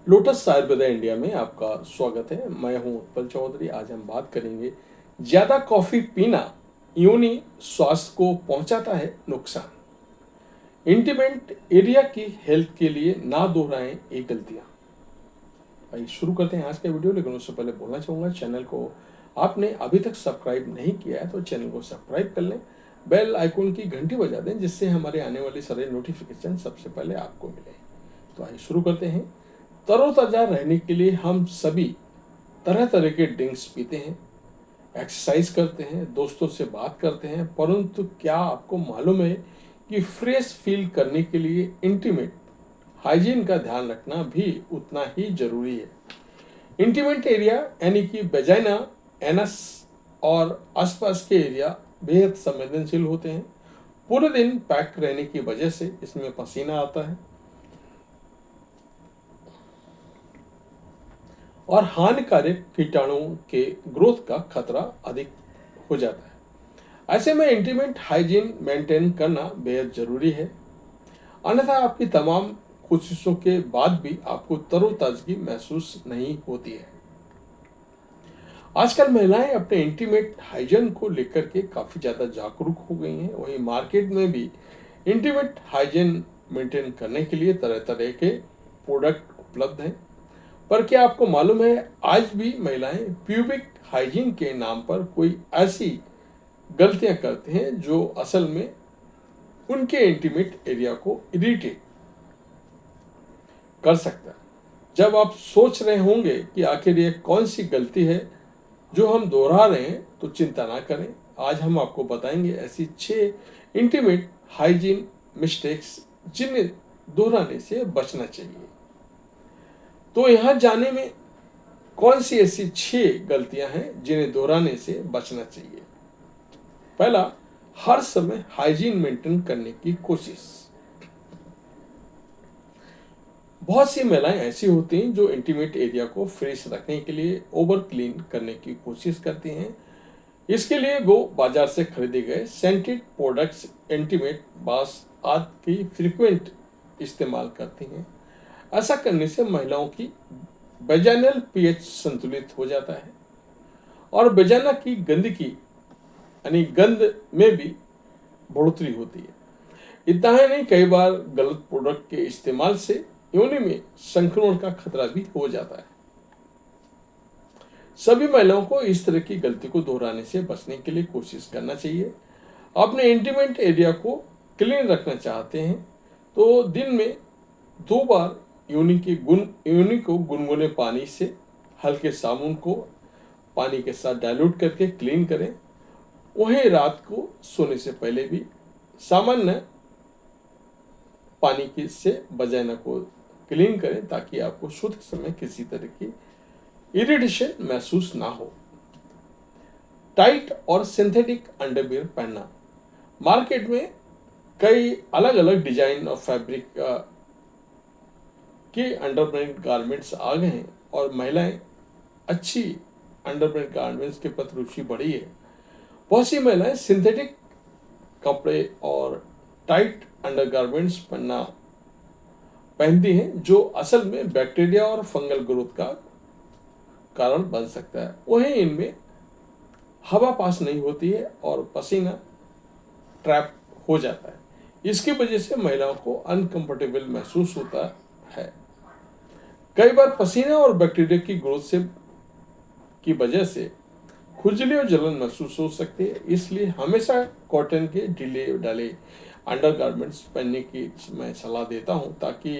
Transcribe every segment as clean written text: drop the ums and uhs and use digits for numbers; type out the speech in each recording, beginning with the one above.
Lotus Ayurveda India में आपका स्वागत है। मैं हूं उत्पल चौधरी। आज हम बात करेंगे ज़्यादा कॉफ़ी पीना यूनी स्वास्थ्य को पहुंचाता है नुकसान। इंटीमेट एरिया की हेल्थ के लिए ना दोहराएं ये गलतियां। भाई शुरू करते हैं आज का वीडियो, लेकिन उससे पहले बोलना चाहूँगा चैनल को आपने अभी तक सब्सक्राइब नहीं किया है तो चैनल को सब्सक्राइब कर लें, बेल आइकॉन की घंटी बजा दें जिससे हमारे आने वाले सारे नोटिफिकेशन सबसे पहले आपको मिले। तो आइए शुरू करते हैं। तरोताज़ा रहने के लिए हम सभी तरह तरह के ड्रिंक्स पीते हैं, एक्सरसाइज करते हैं, दोस्तों से बात करते हैं, परंतु क्या आपको मालूम है कि फ्रेश फील करने के लिए इंटीमेट हाइजीन का ध्यान रखना भी उतना ही जरूरी है। इंटीमेट एरिया यानी कि वेजाइना, एनस और आसपास के एरिया बेहद संवेदनशील होते हैं। पूरे दिन पैक रहने की वजह से इसमें पसीना आता है और हानिकारक कीटाणुओं के ग्रोथ का खतरा अधिक हो जाता है। ऐसे में इंटीमेट हाइजीन मेंटेन करना बेहद जरूरी है, अन्यथा आपकी तमाम कोशिशों के बाद भी आपको तरोताजगी महसूस नहीं होती है। आजकल महिलाएं अपने इंटीमेट हाइजीन को लेकर के काफ़ी ज़्यादा जागरूक हो गई हैं। वहीं मार्केट में भी इंटीमेट हाइजीन मेंटेन करने के लिए तरह तरह के प्रोडक्ट उपलब्ध हैं। पर क्या आपको मालूम है आज भी महिलाएं प्यूबिक हाइजीन के नाम पर कोई ऐसी गलतियां करती हैं जो असल में उनके इंटीमेट एरिया को इरिटेट कर सकता है। जब आप सोच रहे होंगे कि आखिर ये कौन सी गलती है जो हम दोहरा रहे हैं, तो चिंता ना करें। आज हम आपको बताएंगे ऐसी 6 इंटीमेट हाइजीन मिस्टेक्स जिन्हें दोहराने से बचना चाहिए। तो यहाँ जाने में कौन सी ऐसी 6 गलतियां हैं जिन्हें दोहराने से बचना चाहिए। पहला, हर समय हाइजीन मेंटेन करने की कोशिश। बहुत सी महिलाएं ऐसी होती हैं जो इंटीमेट एरिया को फ्रेश रखने के लिए ओवर क्लीन करने की कोशिश करती हैं। इसके लिए वो बाजार से खरीदे गए सेंटेड प्रोडक्ट्स, इंटीमेट बास आदि की फ्रीक्वेंट इस्तेमाल करती हैं। ऐसा करने से महिलाओं की वेजाइनल पीएच संतुलित हो जाता है और वेजाइना की गंदगी यानी गंध में भी बढ़ोतरी होती है। इतना ही नहीं, कई बार गलत प्रोडक्ट के इस्तेमाल से योनि में संक्रमण का खतरा भी हो जाता है। सभी महिलाओं को इस तरह की गलती को दोहराने से बचने के लिए कोशिश करना चाहिए। अपने इंटीमेट एरिया को क्लीन रखना चाहते हैं तो दिन में 2 बार योनि को गुनगुने पानी से हल्के साबुन को पानी के साथ डाइल्यूट करके क्लीन करें। वहीं रात को सोने से पहले भी सामान्य पानी की से वजाइना को क्लीन करें ताकि आपको शुद्ध समय किसी तरह की इरिटेशन महसूस ना हो। टाइट और सिंथेटिक अंडरवियर पहनना। मार्केट में कई अलग अलग डिजाइन और फैब्रिक के अंडरवेयर गारमेंट्स आ गए हैं और महिलाएं अच्छी अंडरवेयर गारमेंट्स के प्रति रुचि बढ़ी है। बहुत सी महिलाएं सिंथेटिक कपड़े और टाइट अंडरगारमेंट्स पहनती हैं जो असल में बैक्टीरिया और फंगल ग्रोथ का कारण बन सकता है। वहीं इनमें हवा पास नहीं होती है और पसीना ट्रैप हो जाता है। इसकी वजह से महिलाओं को अनकंफर्टेबल महसूस होता है। कई बार पसीना और बैक्टीरिया की ग्रोथ की वजह से खुजली और जलन महसूस हो सकती है। इसलिए हमेशा कॉटन के ढीले डाले अंडरगारमेंट्स पहनने की मैं सलाह देता हूं ताकि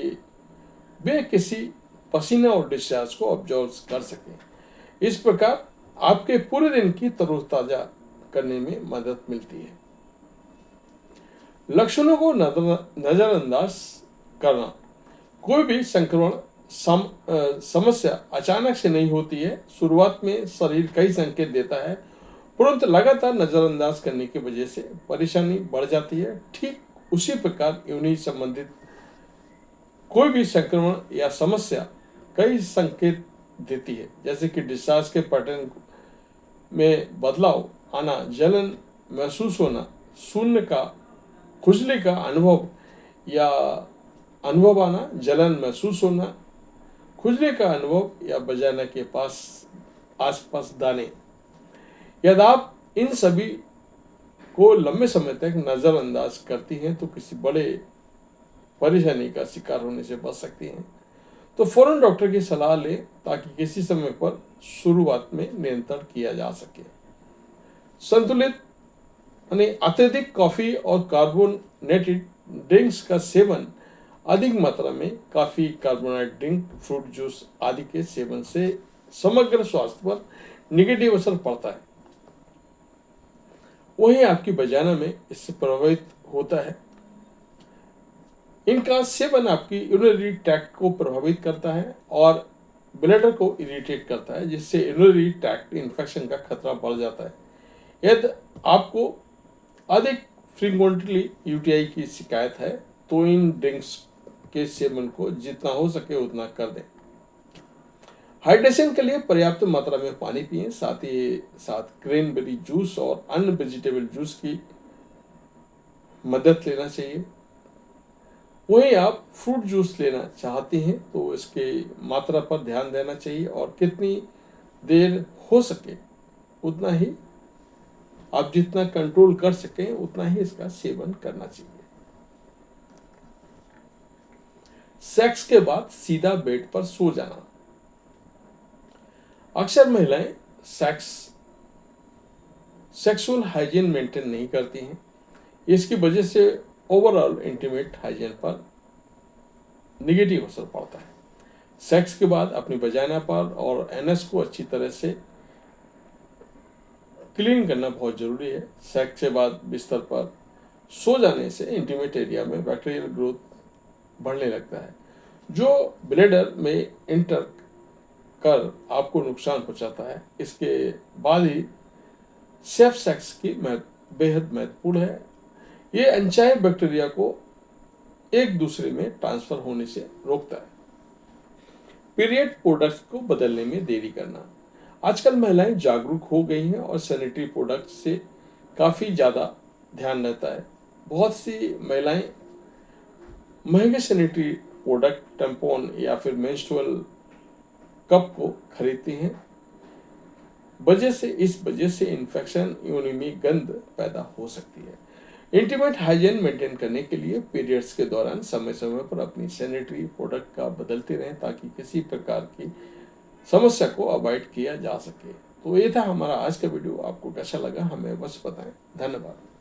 वे किसी पसीना और डिस्चार्ज को ऑब्जर्व कर सकें। इस प्रकार आपके पूरे दिन की तरोताजा करने में मदद मिलती है। लक्षणों को नजरअंदाज करना। कोई भी संक्रमण समस्या अचानक से नहीं होती है। शुरुआत में शरीर कई संकेत देता है, परंतु लगातार नजरअंदाज करने की वजह से परेशानी बढ़ जाती है। ठीक उसी प्रकार योनि संबंधित कोई भी संक्रमण या समस्या कई संकेत देती है, जैसे कि डिस्चार्ज के पैटर्न में बदलाव आना, जलन महसूस होना, शून्य का खुजली का अनुभव या अनुभव आना, जलन महसूस होना, खुजली का अनुभव या वजाना के पास आसपास दाने। यदि आप इन सभी को लंबे समय तक नजरअंदाज करती हैं तो किसी बड़े परेशानी का शिकार होने से बच सकती हैं। तो फौरन डॉक्टर की सलाह लें ताकि किसी समय पर शुरुआत में नियंत्रण किया जा सके। संतुलित यानी अत्यधिक कॉफी और कार्बोनेटेड ड्रिंक्स का सेवन, अधिक मात्रा में coffee, carbonated drink, fruit juice आदि के सेवन से समग्र स्वास्थ्य पर निगेटिव असर पड़ता है। वहीं आपकी वजाना में इससे प्रभावित होता है। इनका सेवन आपकी यूरिनरी ट्रैक्ट को प्रभावित करता है और ब्लैडर को इरिटेट करता है, जिससे यूरिनरी ट्रैक्ट इन्फेक्शन का खतरा बढ़ जाता है। यदि आपको अधिक फ्रीक्वेंटली यूटीआई की शिकायत है तो इन ड्रिंक्स के सेवन को जितना हो सके उतना कर दें। हाइड्रेशन के लिए पर्याप्त मात्रा में पानी पिएं, साथ ही साथ क्रैनबेरी जूस और अन्य वेजिटेबल जूस की मदद लेना चाहिए। वहीं आप फ्रूट जूस लेना चाहते हैं तो इसके मात्रा पर ध्यान देना चाहिए और कितनी देर हो सके उतना ही, आप जितना कंट्रोल कर सकें उतना ही इसका सेवन करना चाहिए। सेक्स के बाद सीधा बेड पर सो जाना। अक्सर महिलाएं सेक्सुअल हाइजीन मेंटेन नहीं करती हैं। इसकी वजह से ओवरऑल इंटीमेट हाइजीन पर निगेटिव असर पड़ता है। सेक्स के बाद अपनी वजाना पर और एनएस को अच्छी तरह से क्लीन करना बहुत जरूरी है। सेक्स के बाद बिस्तर पर सो जाने से इंटीमेट एरिया में बैक्टीरियल ग्रोथ बढ़ने लगता है, जो ब्लैडर में इंटर कर आपको नुकसान पहुंचाता है। इसके बाद ही सेफ सेक्स की बेहद महत्वपूर्ण है। ये अनचाहे बैक्टीरिया को एक दूसरे में ट्रांसफर होने से रोकता है। पीरियड प्रोडक्ट्स को बदलने में देरी करना। आजकल महिलाएं जागरूक हो गई हैं और सैनिटरी प्रोडक्ट से काफी ज्यादा ध्यान रहता है। बहुत सी महिलाएं महंगे सैनिटरी प्रोडक्ट, टैम्पॉन या फिर मेंस्ट्रुअल कप को खरीदती हैं। इस वजह से इन्फेक्शन, योनि में गंध पैदा हो सकती है। इंटीमेट हाइजीन मेंटेन करने के लिए पीरियड्स के दौरान समय समय पर अपनी सैनिटरी प्रोडक्ट का बदलते रहें ताकि किसी प्रकार की समस्या को अवॉइड किया जा सके। तो ये था हमारा आज का वीडियो। आपको कैसा लगा हमें बस बताएं। धन्यवाद।